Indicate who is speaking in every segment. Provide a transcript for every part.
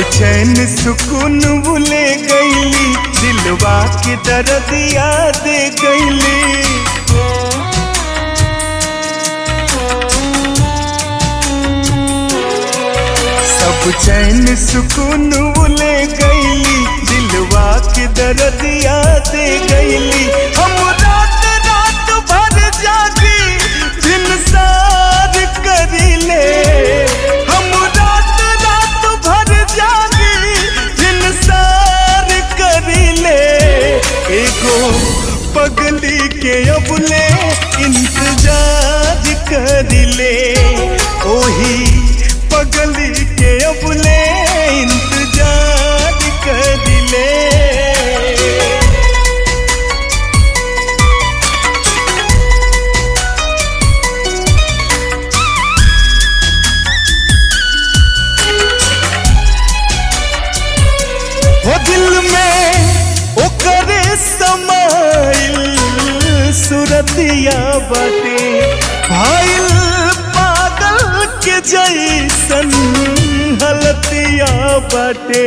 Speaker 1: चैन सुकून भूले गईली, दिलवा के दर्द याद गईली। सब चैन सुकून भूले गईली, दिलवा के दर्द याद गईली। हम रात रात भर जागी दिन सार करीले, हम रात रात भर जागी दिन सार करीले। एगो पगली के अबले इंतजार करीले, ओही पगली के अबले इंतजार करीले। वो दिल में ओकरे समाइल सुरतिया बाटे, भाइल पागल के जैसन हलतिया बाटे।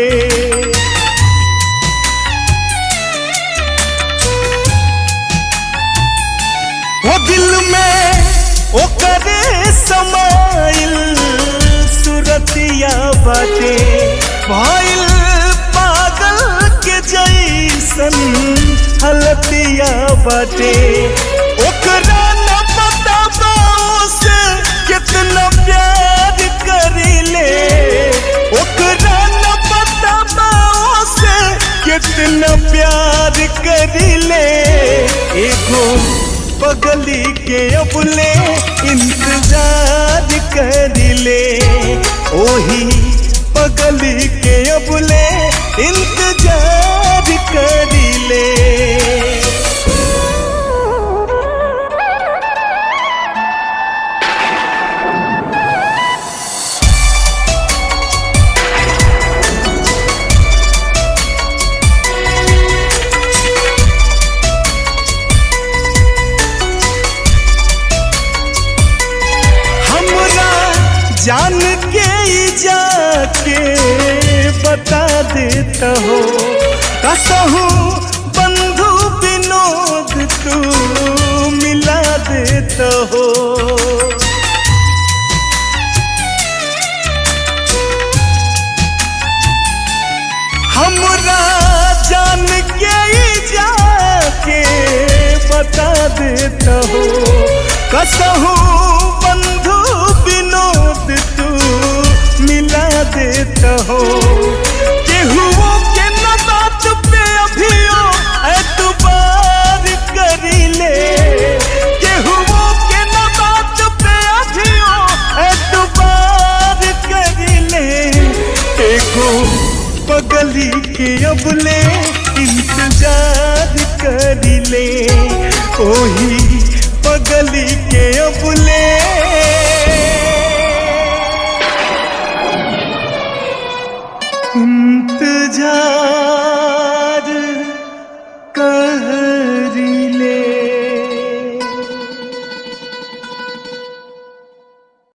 Speaker 1: वो दिल में ओकरे समाइल सुरतिया बाटे, भाइल पागल के जैसन हलतिया बाटे। ओकरा न पता बा उसे कितना प्यार करीले, ओकरा न पता बा उसे कितना प्यार करीले। एगो पगली के अबले इंतजार करीले, ओही पगली के अबले इंतजार करीले। जान के जाके बता देता हो, कसहू बंधु विनोद तू मिला देता हो। हमरा जान के जाके बता देता हो, कसहू बंधु विनोद तू मिला देता हो। केहुओ के न बात पे अभियो एतबार करीले, केहुओ के न बात पे अभियो एतबार करीले। एगो पगली के अबले